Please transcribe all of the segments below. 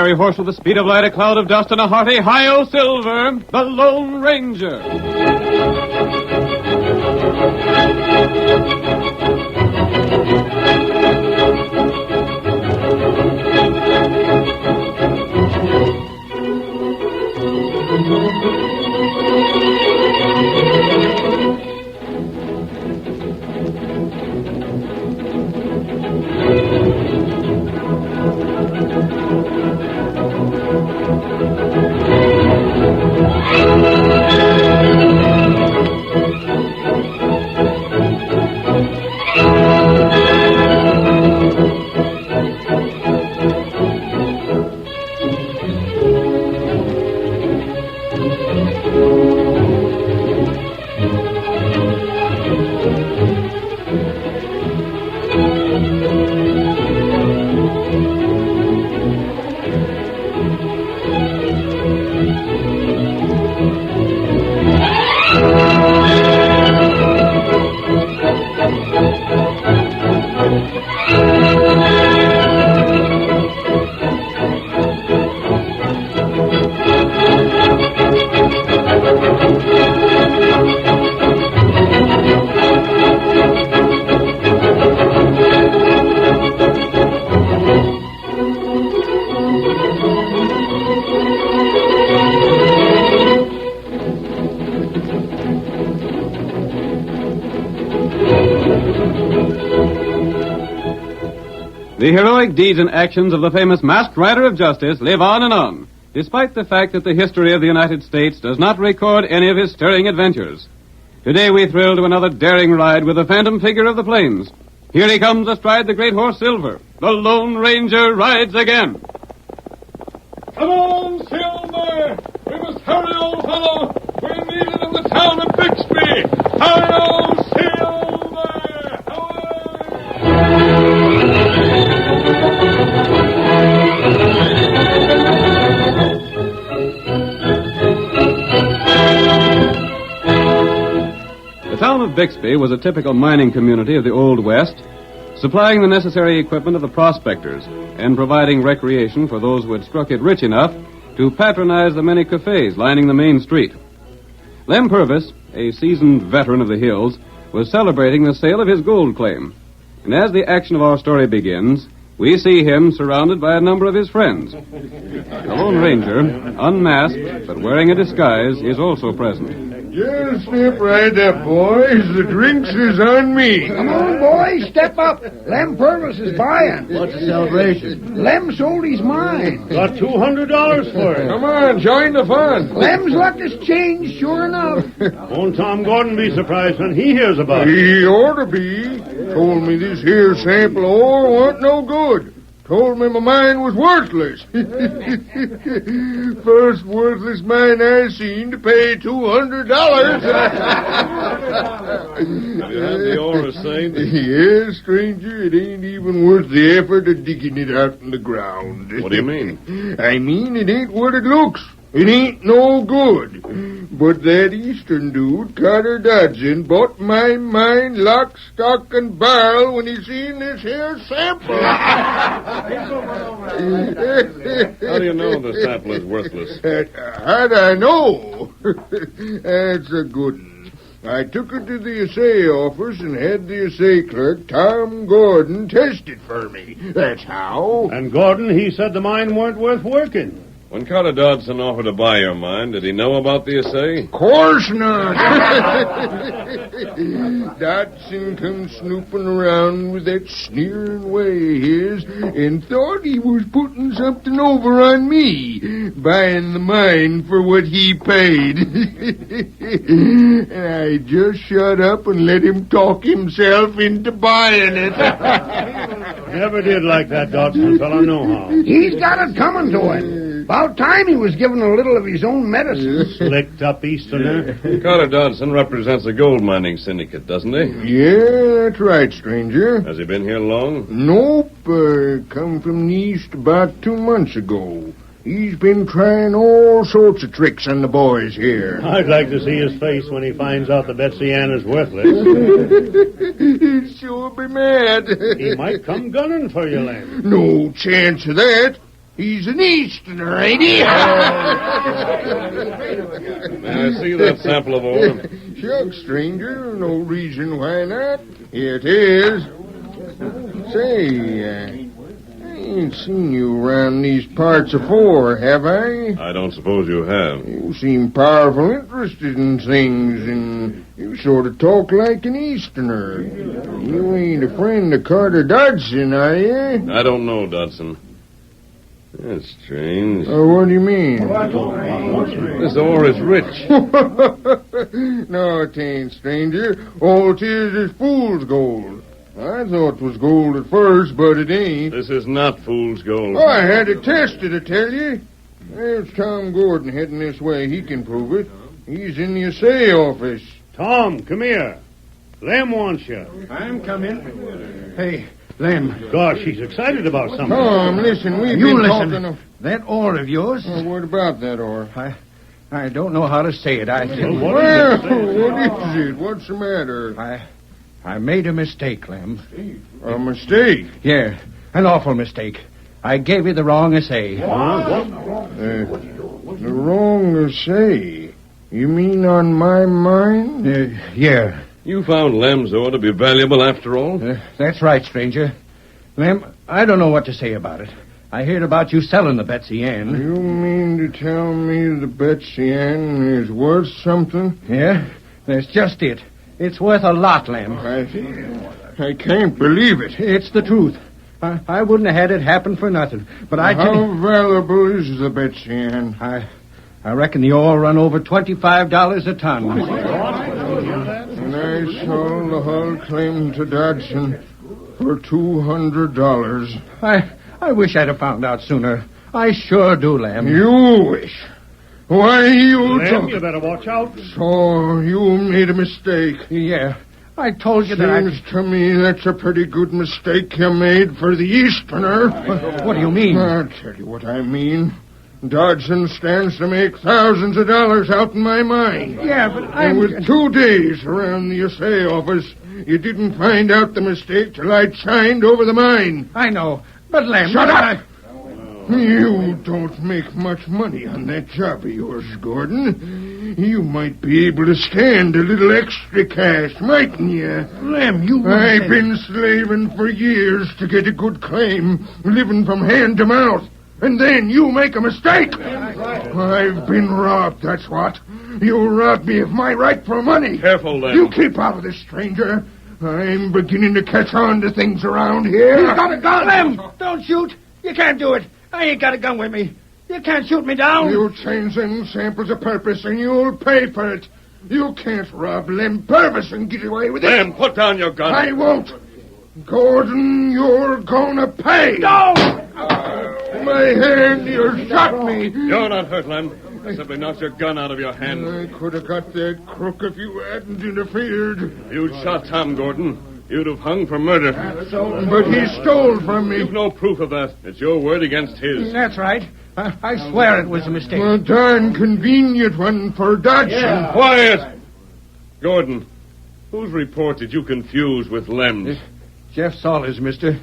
fiery horse with the speed of light, a cloud of dust, and a hearty hi-yo silver, the Lone Ranger. The heroic deeds and actions of the famous masked rider of justice live on and on, despite the fact that the history of the United States does not record any of his stirring adventures. Today we thrill to another daring ride with the phantom figure of the plains. Here he comes astride the great horse Silver. The Lone Ranger rides again. Come on, Silver! We must hurry, old fellow! We're needed in the town of Bixby! Hurry, Silver! The town of Bixby was a typical mining community of the Old West, supplying the necessary equipment of the prospectors and providing recreation for those who had struck it rich enough to patronize the many cafes lining the main street. Lem Purvis, a seasoned veteran of the hills, was celebrating the sale of his gold claim. And as the action of our story begins, we see him surrounded by a number of his friends. The Lone Ranger, unmasked but wearing a disguise, is also present. Just step right up, boys. The drinks is on me. Come on, boys. Step up. Lem Purvis is buying. What's the celebration? Lem sold his mine. Got $200 for it. Come on, join the fun. Lem's luck has changed, sure enough. Won't Tom Gordon be surprised when he hears about it? He ought to be. Told me this here sample of ore wasn't no good. Told me my mine was worthless. First worthless mine I seen to pay $200. Have you had the ore, Saint? Yes, stranger. It ain't even worth the effort of digging it out in the ground. What do you mean? I mean it ain't what it looks. It ain't no good. But that Eastern dude, Carter Dodson, bought my mine lock, stock, and barrel when he seen this here sample. How do you know the sample is worthless? How'd I know? That's a good one. I took it to the assay office and had the assay clerk, Tom Gordon, test it for me. That's how. And Gordon, he said the mine weren't worth working. When Carter Dodson offered to buy your mine, did he know about the assay? Course not. Dodson come snooping around with that sneering way of his and thought he was putting something over on me, buying the mine for what he paid. And I just shut up and let him talk himself into buying it. Never did like that Dodson fellow, no how. He's got it coming to him. About time he was given a little of his own medicine. Slicked up Easterner. Carter Dodson represents a gold mining syndicate, doesn't he? Yeah, that's right, stranger. Has he been here long? Nope, come from the east about 2 months ago. He's been trying all sorts of tricks on the boys here. I'd like to see his face when he finds out that Betsy Ann is worthless. He'd sure be mad. He might come gunning for you, Lem. No chance of that. He's an Easterner, ain't he? May I see that sample of ore? Shucks, stranger. No reason why not. Here it is. Say, I ain't seen you around these parts afore, have I? I don't suppose you have. You seem powerful interested in things, and you sort of talk like an Easterner. You ain't a friend of Carter Dodson, are you? I don't know, Dodson. That's strange. What do you mean? This ore is rich. No, it ain't, stranger. All it is fool's gold. I thought it was gold at first, but it ain't. This is not fool's gold. Oh, I had it tested, I tell you. There's Tom Gordon heading this way. He can prove it. He's in the assay office. Tom, come here. Lem wants you. I'm coming. Hey, Lem. Gosh, she's excited about something. Tom, listen, we've You been listen. talking of... That ore of yours, what about that ore? I don't know how to say it. What is it? What's the matter? I made a mistake, Lem. A mistake? Yeah, an awful mistake. I gave you the wrong assay. The wrong assay? You mean on my mind? Yeah. You found Lem's ore to be valuable after all? That's right, stranger. Lem, I don't know what to say about it. I heard about you selling the Betsy Ann. You mean to tell me the Betsy Ann is worth something? Yeah, that's just it. It's worth a lot, Lem. I can't believe it. It's the truth. I wouldn't have had it happen for nothing. But How valuable is the Betsy Ann? I reckon the ore run over $25 a ton. And I sold the whole claim to Dodson for $200. I wish I'd have found out sooner. I sure do, Lem. You wish? Why, you Lem, you better watch out. So you made a mistake. Yeah, I told you that. Seems to me that's a pretty good mistake you made for the Easterner. What do you mean? I'll tell you what I mean. Dodson stands to make thousands of dollars out in my mine. Yeah, but And with 2 days around the assay office, you didn't find out the mistake till I'd shined over the mine. I know, but Lem... Shut up! You don't make much money on that job of yours, Gordon. You might be able to stand a little extra cash, mightn't you? Lem, you... I've been slaving for years to get a good claim, living from hand to mouth. And then you make a mistake. I've been robbed, that's what. You robbed me of my rightful money. Careful, Lem. You keep out of this, stranger. I'm beginning to catch on to things around here. He's got a gun! Lem, don't shoot. You can't do it. I ain't got a gun with me. You can't shoot me down. You change them samples of purpose and you'll pay for it. You can't rob Lem Purvis and get away with it. Lem, put down your gun. I won't. Gordon, you're gonna pay. No! My hand, you shot me. You're not hurt, Lem. I simply knocked your gun out of your hand. I could have got that crook if you hadn't interfered. If you'd shot Tom Gordon, you'd have hung for murder. But he stole from me. You've no proof of that. It's your word against his. That's right. I swear it was a mistake. A darn convenient one for Dodson. Quiet! Gordon, whose report did you confuse with Lem's? Jeff Sawyer's, mister.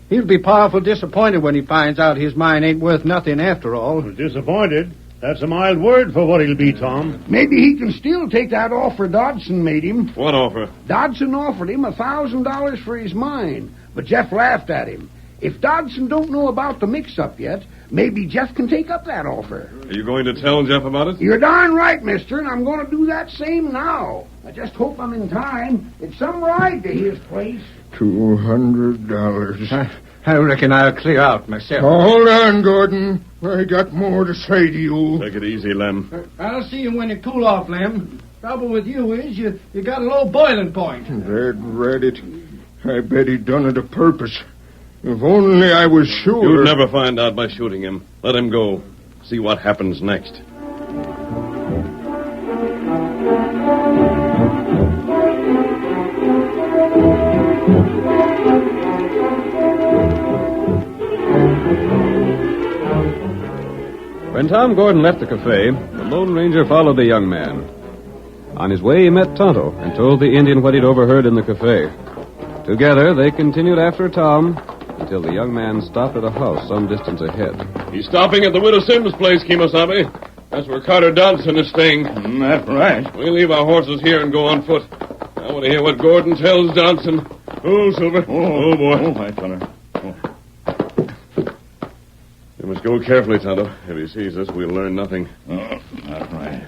He'll be powerful disappointed when he finds out his mine ain't worth nothing after all. Disappointed? That's a mild word for what he'll be, Tom. Maybe he can still take that offer Dodson made him. What offer? Dodson offered him $1,000 for his mine, but Jeff laughed at him. If Dodson don't know about the mix-up yet, maybe Jeff can take up that offer. Are you going to tell Jeff about it? You're darn right, mister, and I'm going to do that same now. I just hope I'm in time. It's some ride to his place. $200. I reckon I'll clear out myself. Hold on, Gordon. I got more to say to you. Take it easy, Lem. I'll see you when you cool off, Lem. Trouble with you is you got a low boiling point. That Reddit. I bet he done it a purpose. If only I was sure. You'll never find out by shooting him. Let him go. See what happens next. When Tom Gordon left the cafe, the Lone Ranger followed the young man. On his way, he met Tonto and told the Indian what he'd overheard in the cafe. Together, they continued after Tom until the young man stopped at a house some distance ahead. He's stopping at the Widow Sims' place, Kemosabe. That's where Carter Dodson is staying. That's right. We'll leave our horses here and go on foot. I want to hear what Gordon tells Dodson. Oh, Silver. Oh, boy. Oh, hi, fella. You must go carefully, Tonto. If he sees us, we'll learn nothing. Oh, that's right.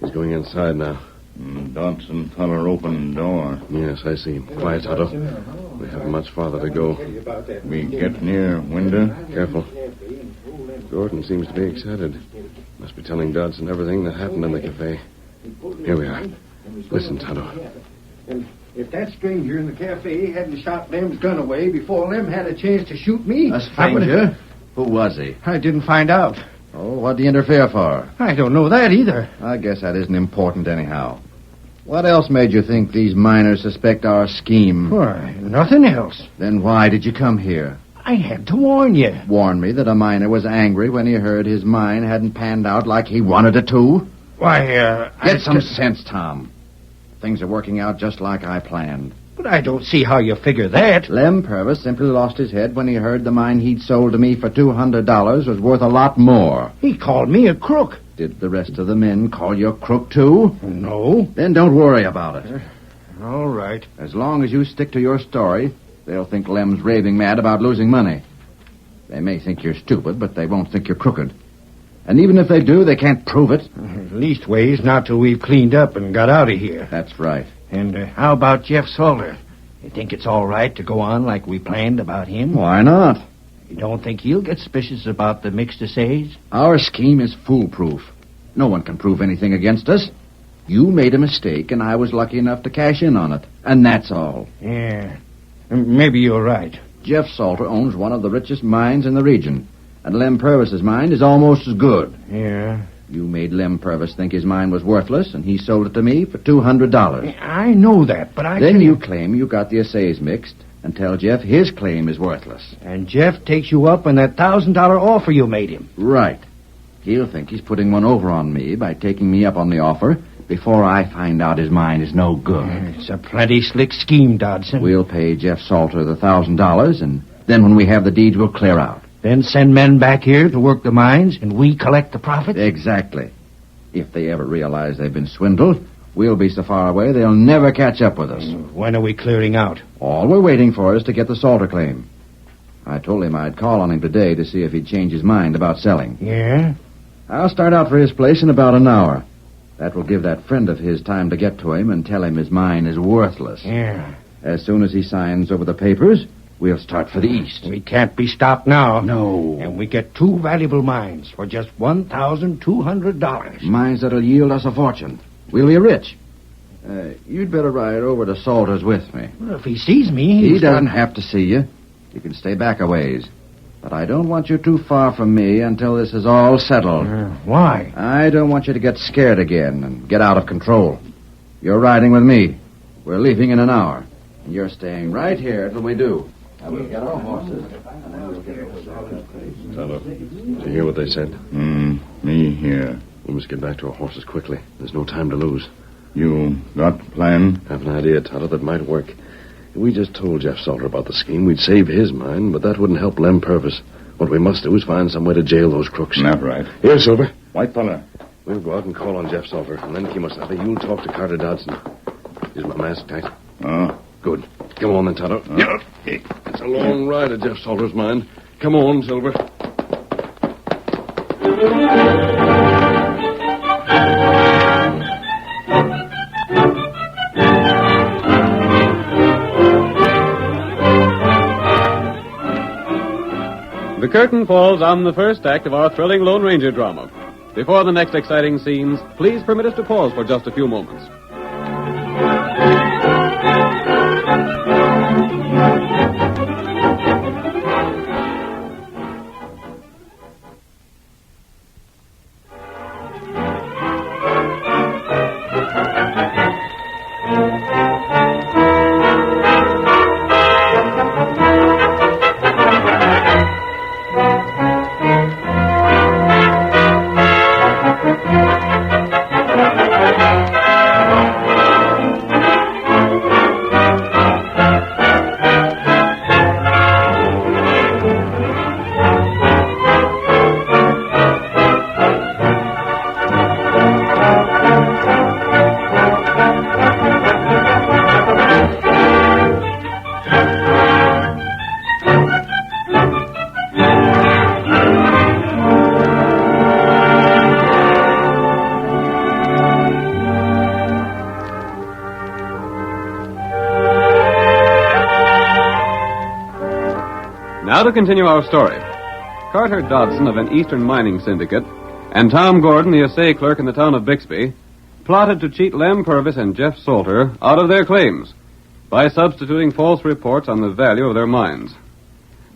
He's going inside now. Dodson feller opened the door. Yes, I see him. Quiet, Tonto. We haven't much farther to go. We get near window. Careful. Gordon seems to be excited. Must be telling Dodson everything that happened in the cafe. Here we are. Listen, Tonto. And if that stranger in the cafe hadn't shot Lem's gun away before Lem had a chance to shoot me... A stranger? Who was he? I didn't find out. Oh, what'd he interfere for? I don't know that either. I guess that isn't important anyhow. What else made you think these miners suspect our scheme? Why, nothing else. Then why did you come here? I had to warn you. Warn me that a miner was angry when he heard his mine hadn't panned out like he wanted it to? Why, Get some sense, Tom. Things are working out just like I planned. But I don't see how you figure that. Lem Purvis simply lost his head when he heard the mine he'd sold to me for $200 was worth a lot more. He called me a crook. Did the rest of the men call you a crook, too? No. Then don't worry about it. All right. As long as you stick to your story, they'll think Lem's raving mad about losing money. They may think you're stupid, but they won't think you're crooked. And even if they do, they can't prove it. Leastways, not till we've cleaned up and got out of here. That's right. And how about Jeff Salter? You think it's all right to go on like we planned about him? Why not? You don't think he'll get suspicious about the mixed essays? Our scheme is foolproof. No one can prove anything against us. You made a mistake, and I was lucky enough to cash in on it. And that's all. Yeah. Maybe you're right. Jeff Salter owns one of the richest mines in the region. And Lem Purvis's mine is almost as good. Yeah. You made Lem Purvis think his mine was worthless, and he sold it to me for $200. I know that, but Then you claim you got the essays mixed and tell Jeff his claim is worthless. And Jeff takes you up on that $1,000 offer you made him. Right. He'll think he's putting one over on me by taking me up on the offer before I find out his mine is no good. It's a plenty slick scheme, Dodson. We'll pay Jeff Salter the $1,000, and then when we have the deeds, we'll clear out. Then send men back here to work the mines, and we collect the profit? Exactly. If they ever realize they've been swindled, we'll be so far away they'll never catch up with us. When are we clearing out? All we're waiting for is to get the Salter claim. I told him I'd call on him today to see if he'd change his mind about selling. Yeah? I'll start out for his place in about an hour. That will give that friend of his time to get to him and tell him his mine is worthless. Yeah. As soon as he signs over the papers, we'll start for the east. We can't be stopped now. No. And we get 2 valuable mines for just $1,200. Mines that'll yield us a fortune. We'll be rich. You'd better ride over to Salter's with me. Well, if he sees me... He doesn't have to see you. You can stay back a ways. But I don't want you too far from me until this is all settled. Why? I don't want you to get scared again and get out of control. You're riding with me. We're leaving in an hour. And you're staying right here till we do. We'll get our horses. Tonto, did you hear what they said? Me here. We must get back to our horses quickly. There's no time to lose. You got plan? I have an idea, Tonto, that might work. If we just told Jeff Salter about the scheme, we'd save his mine, but that wouldn't help Lem Purvis. What we must do is find some way to jail those crooks. That's right. Here, Silver. White fella. We'll go out and call on Jeff Salter, and then, Kemosabe, you'll talk to Carter Dodson. Is my mask tight? Good. Come on, then, Tonto. Yeah. It's a long ride to Jeff Salter's mine. Come on, Silver. The curtain falls on the first act of our thrilling Lone Ranger drama. Before the next exciting scenes, please permit us to pause for just a few moments. to continue our story. Carter Dodson of an Eastern mining syndicate and Tom Gordon, the assay clerk in the town of Bixby, plotted to cheat Lem Purvis and Jeff Salter out of their claims by substituting false reports on the value of their mines.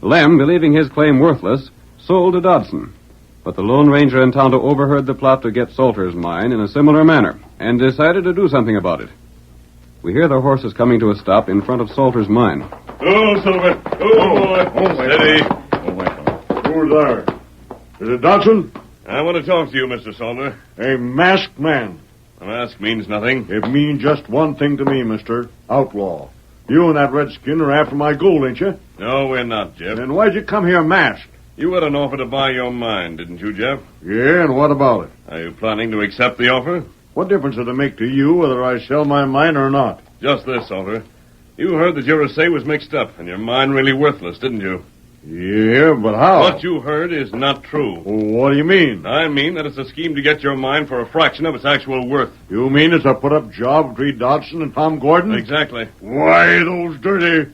Lem, believing his claim worthless, sold to Dodson. But the Lone Ranger and Tonto overheard the plot to get Salter's mine in a similar manner and decided to do something about it. We hear the horses coming to a stop in front of Salter's mine. Oh, Silver. Oh, boy. Steady. Who's there? Is it Dodson? I want to talk to you, Mr. Salter. A masked man. A mask means nothing. It means just one thing to me, mister. Outlaw. You and that redskin are after my gold, ain't you? No, we're not, Jeff. Then why'd you come here masked? You had an offer to buy your mine, didn't you, Jeff? Yeah, and what about it? Are you planning to accept the offer? What difference does it make to you whether I sell my mine or not? Just this, Salter. You heard that your assay was mixed up and your mine really worthless, didn't you? Yeah, but how? What you heard is not true. What do you mean? I mean that it's a scheme to get your mine for a fraction of its actual worth. You mean it's a put-up job between Dodson and Tom Gordon? Exactly. Why, those dirty...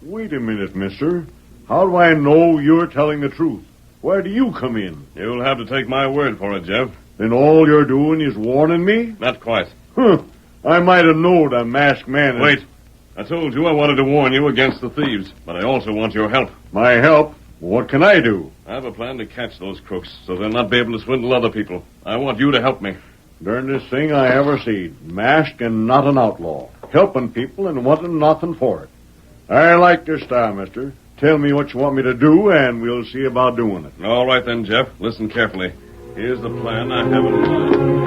Wait a minute, mister. How do I know you're telling the truth? Where do you come in? You'll have to take my word for it, Jeff. Then all you're doing is warning me? Not quite. Huh. I might have known a masked man... Wait. I told you I wanted to warn you against the thieves, but I also want your help. My help? What can I do? I have a plan to catch those crooks, so they'll not be able to swindle other people. I want you to help me. Darndest thing I ever seen. Masked and not an outlaw. Helping people and wanting nothing for it. I like your style, mister. Tell me what you want me to do, and we'll see about doing it. All right then, Jeff. Listen carefully. Here's the plan I have in mind.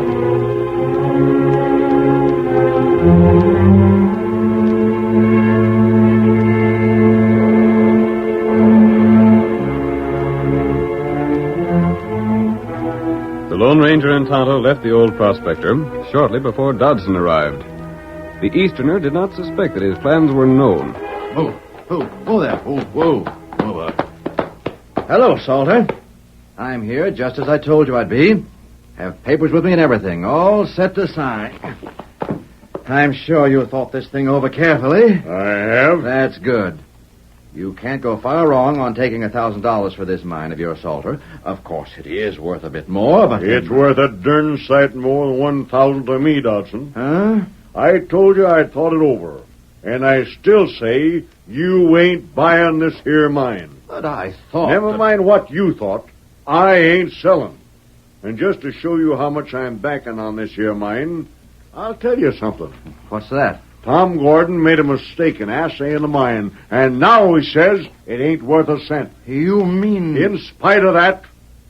The Lone Ranger and Tonto left the old prospector shortly before Dodson arrived. The Easterner did not suspect that his plans were known. Whoa there. Whoa. Hello, Salter. I'm here just as I told you I'd be. Have papers with me and everything, all set to sign. I'm sure you thought this thing over carefully. I have. That's good. You can't go far wrong on taking $1,000 for this mine of yours, Salter. Of course, it is worth a bit more, but... It's worth a darn sight more than 1,000 to me, Dodson. Huh? I told you I'd thought it over. And I still say you ain't buying this here mine. But I thought... Never mind what you thought. I ain't selling. And just to show you how much I'm backing on this here mine, I'll tell you something. What's that? Tom Gordon made a mistake in assaying the mine, and now he says it ain't worth a cent. You mean... In spite of that,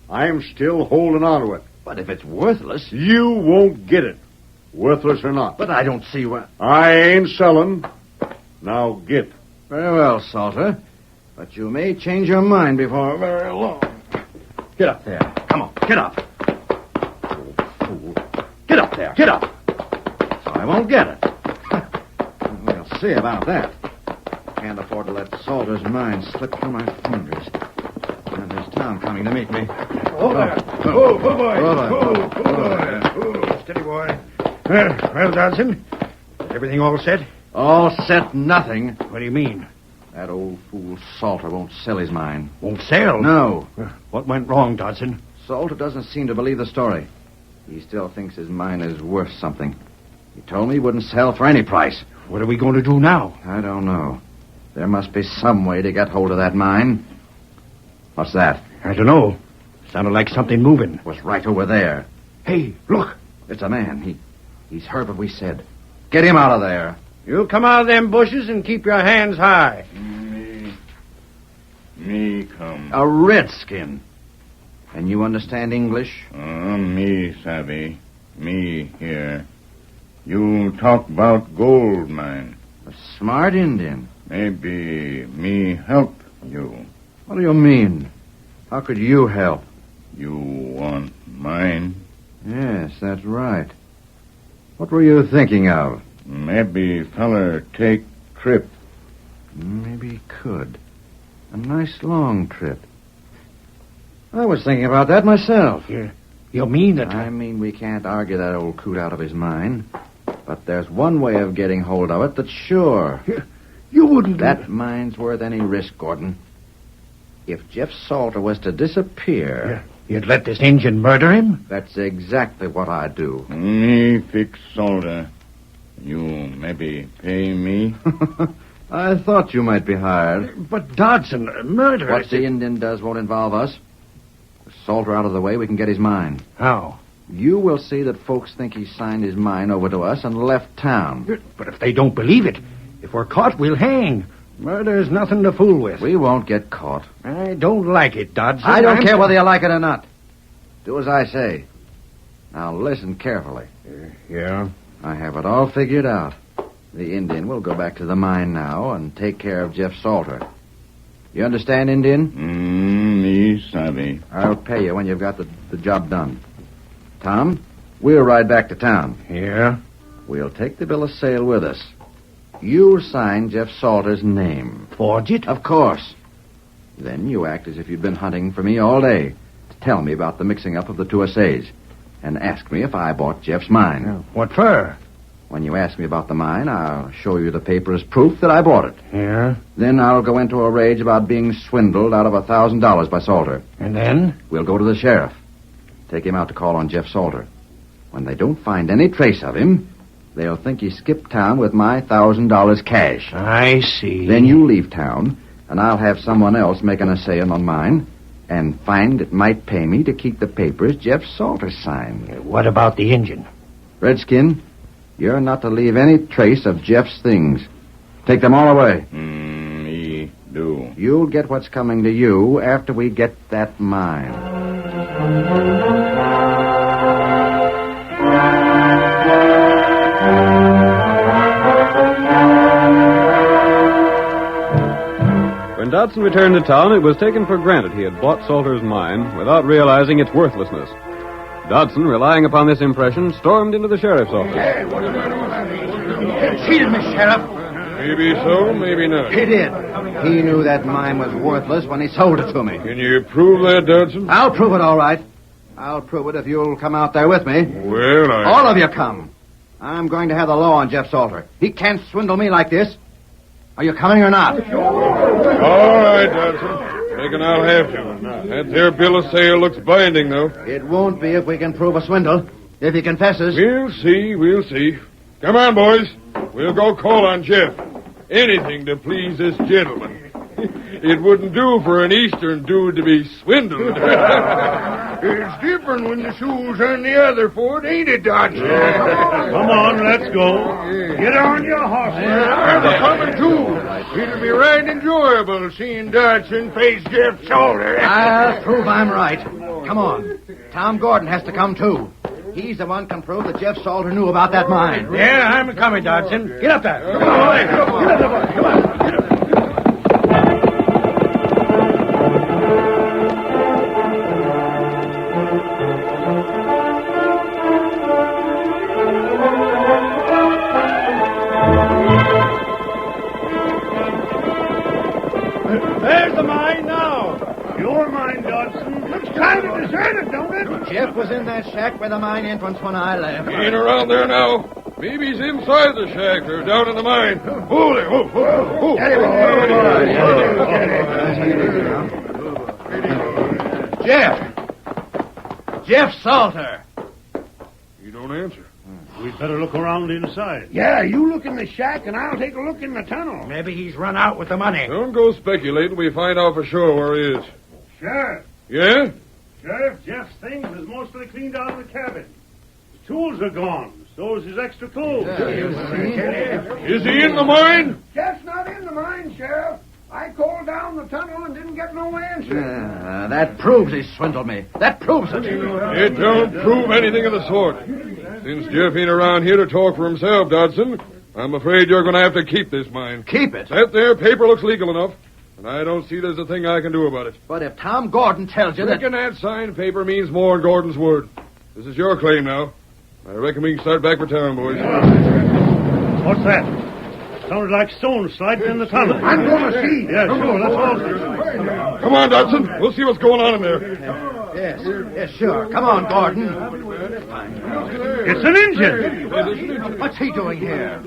I'm still holding on to it. But if it's worthless... You won't get it, worthless or not. But I don't see what... I ain't selling. Now get. Very well, Salter. But you may change your mind before very long. Get up there. Come on, get up. Oh, fool. Get up there, get up. So I won't get it. We'll see about that. Can't afford to let Salter's mine slip through my fingers. And there's Tom coming to meet me. Oh, there. Oh, boy. Steady, boy. Well, Dodson, is everything all set? All set nothing. What do you mean? That old fool Salter won't sell his mine. Won't sell? No. What went wrong, Dodson? Salter doesn't seem to believe the story. He still thinks his mine is worth something. He told me he wouldn't sell for any price. What are we going to do now? I don't know. There must be some way to get hold of that mine. What's that? I don't know. Sounded like something moving. It was right over there. Hey, look. It's a man. He's heard what we said. Get him out of there. You come out of them bushes and keep your hands high. Me come. A redskin. And you understand English? Me savvy. Me here. You talk about gold mine. A smart Indian. Maybe me help you. What do you mean? How could you help? You want mine? Yes, that's right. What were you thinking of? Maybe feller take trip. Maybe he could. A nice long trip. I was thinking about that myself. You mean that... I mean, we can't argue that old coot out of his mind. But there's one way of getting hold of it that's sure. You wouldn't... That mine's worth any risk, Gordon. If Jeff Salter was to disappear... You'd let this Injun murder him? That's exactly what I'd do. Me fix Salter. You maybe pay me? I thought you might be hired. But Dodson, murder... What the Indian does won't involve us. With Salter out of the way, we can get his mine. How? You will see that folks think he signed his mine over to us and left town. But if they don't believe it, if we're caught, we'll hang. Murder's nothing to fool with. We won't get caught. I don't like it, Dodson. I don't care whether you like it or not. Do as I say. Now listen carefully. Yeah? I have it all figured out. The Indian will go back to the mine now and take care of Jeff Salter. You understand, Indian? Me savvy. I'll pay you when you've got the job done. Tom, we'll ride back to town. Yeah? We'll take the bill of sale with us. You'll sign Jeff Salter's name. Forge it? Of course. Then you act as if you'd been hunting for me all day to tell me about the mixing up of the two essays and ask me if I bought Jeff's mine. What for? When you ask me about the mine, I'll show you the paper as proof that I bought it. Yeah? Then I'll go into a rage about being swindled out of $1,000 by Salter. And then? We'll go to the sheriff. Take him out to call on Jeff Salter. When they don't find any trace of him, they'll think he skipped town with my $1,000 cash. I see. Then you leave town, and I'll have someone else make an essay on mine and find it might pay me to keep the papers Jeff Salter signed. What about the Injun? Redskin, you're not to leave any trace of Jeff's things. Take them all away. Me do. You'll get what's coming to you after we get that mine. When Dodson returned to town, it was taken for granted he had bought Salter's mine without realizing its worthlessness. Dodson, relying upon this impression, stormed into the sheriff's office. Cheated me, Sheriff. Maybe so, maybe not. He did. He knew that mine was worthless when he sold it to me. Can you prove that, Dodson? I'll prove it, all right. I'll prove it if you'll come out there with me. Well, All of you come. I'm going to have the law on Jeff Salter. He can't swindle me like this. Are you coming or not? All right, Dodson. Reckon I'll have to. That there bill of sale looks binding, though. It won't be if we can prove a swindle. If he confesses. We'll see. Come on, boys. We'll go call on Jeff. Anything to please this gentleman. It wouldn't do for an Eastern dude to be swindled. It's different when the shoe's on the other foot, ain't it, Dodson? Come on, let's go. Get on your horse. I'm coming, too. It'll be right enjoyable seeing Dodson face Jeff Salter. I'll prove I'm right. Come on. Tom Gordon has to come, too. He's the one can prove that Jeff Salter knew about that mine. Yeah, I'm coming, Dodson. Get up there. Come on. Get up there, come on. There's the mine now. Your mine, Dodson. Looks kind of deserted, don't it? Jeff was in that shack by the mine entrance when I left. He ain't around there now. Maybe he's inside the shack or down in the mine. Hold it. Jeff Salter. You don't answer. We'd better look around inside. Yeah, you look in the shack, and I'll take a look in the tunnel. Maybe he's run out with the money. Don't go speculating. We find out for sure where he is. Sheriff. Yeah? Sheriff, Jeff's things is mostly cleaned out of the cabin. His tools are gone. So is his extra clothes. Is he in the mine? Jeff's not in the mine, Sheriff. I called down the tunnel and didn't get no answer. That proves he swindled me. That proves it. It don't prove anything of the sort. Since Jeff ain't around here to talk for himself, Dodson, I'm afraid you're going to have to keep this mine. Keep it. That there paper looks legal enough, and I don't see there's a thing I can do about it. But if Tom Gordon tells you that... Reckon that signed paper means more than Gordon's word. This is your claim now. I reckon we can start back for town, boys. What's that? Sounded like stones sliding in the tunnel. I'm going to see. Yeah, sure. Let's all... Come on, Dodson. We'll see what's going on in there. Yes, sure. Come on, Gordon. It's an engine. What's he doing here?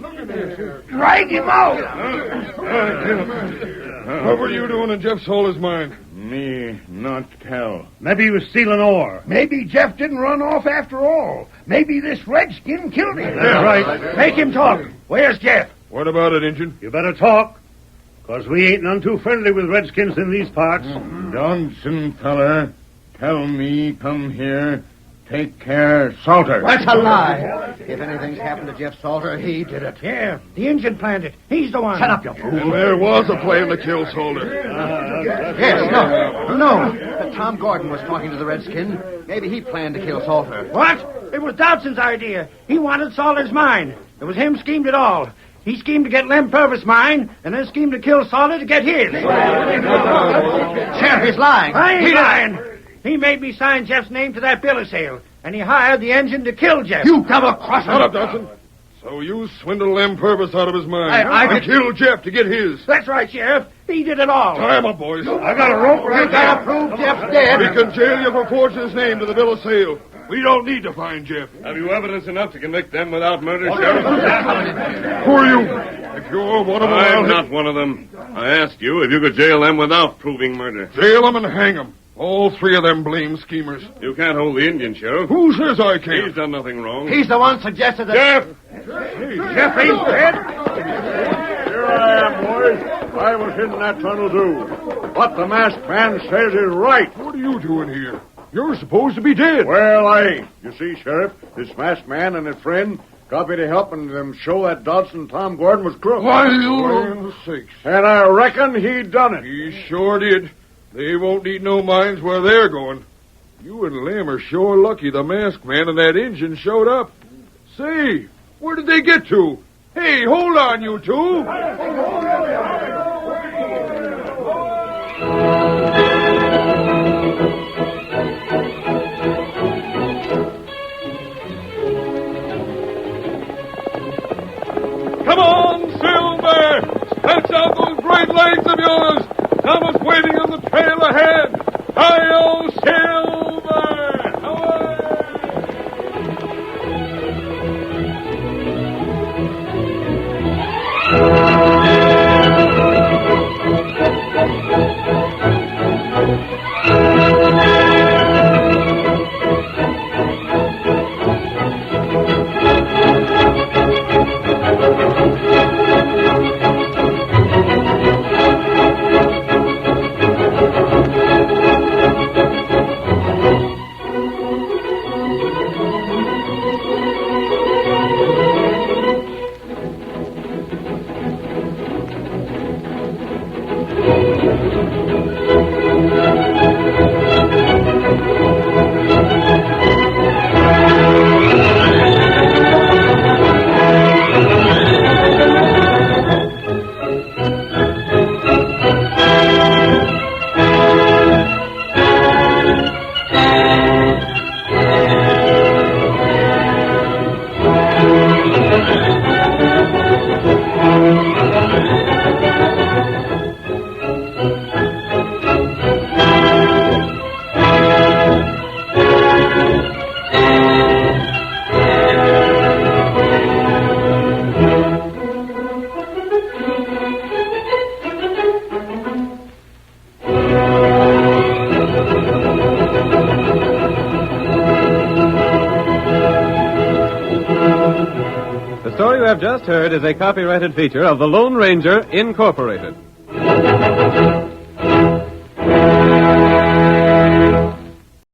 Drag him out. What were you doing in Jeff Salter's mine? Me not tell. Maybe he was stealing ore. Maybe Jeff didn't run off after all. Maybe this redskin killed him. That's right. Make him talk. Where's Jeff? What about it, Injun? You better talk, 'cause we ain't none too friendly with redskins in these parts. Dodson feller, tell me come here, take care, Salter. That's a lie. If anything's happened to Jeff Salter, he did it. Yeah, the engine planned it. He's the one. Shut up, you fool. And there was a plan to kill Salter. Yes, no. Tom Gordon was talking to the redskin. Maybe he planned to kill Salter. What? It was Dodson's idea. He wanted Salter's mine. It was him schemed it all. He schemed to get Lem Purvis' mine, and then schemed to kill Salter to get his. Sheriff, he's lying. I ain't lying. He made me sign Jeff's name to that bill of sale, and he hired the engine to kill Jeff. You double-crosser. Shut up, Dodson. So you swindled Lem Purvis out of his mind. I killed Jeff to get his. That's right, Sheriff. He did it all. Tie him up, boys. I got a rope right You gotta prove Jeff's dead. We can jail you for forging his name to the bill of sale. We don't need to find Jeff. Have you evidence enough to convict them without murder, Sheriff? Who are you? If you're one of them, I'm not one of them. I asked you if you could jail them without proving murder. Jail them and hang them. All three of them blame schemers. You can't hold the Indian, Sheriff. Who says I can't? He's done nothing wrong. He's the one suggested that... Jeff! Jeff ain't dead. Here I am, boys. I was in that tunnel, too. What the masked man says is right. What are you doing here? You're supposed to be dead. Well, I ain't. You see, Sheriff, this masked man and his friend got me to helping them show that Dodson Tom Gordon was crook. Why, you... sakes. And I reckon he done it. He sure did. They won't need no mines where they're going. You and Lem are sure lucky the masked man and that engine showed up. Say, where did they get to? Hey, hold on, you two. Come on, Silver! Stretch out those great legs of yours! Thomas waiting on the trail ahead! Hi-yo, Silver! Away! The story you have just heard is a copyrighted feature of the Lone Ranger, Incorporated.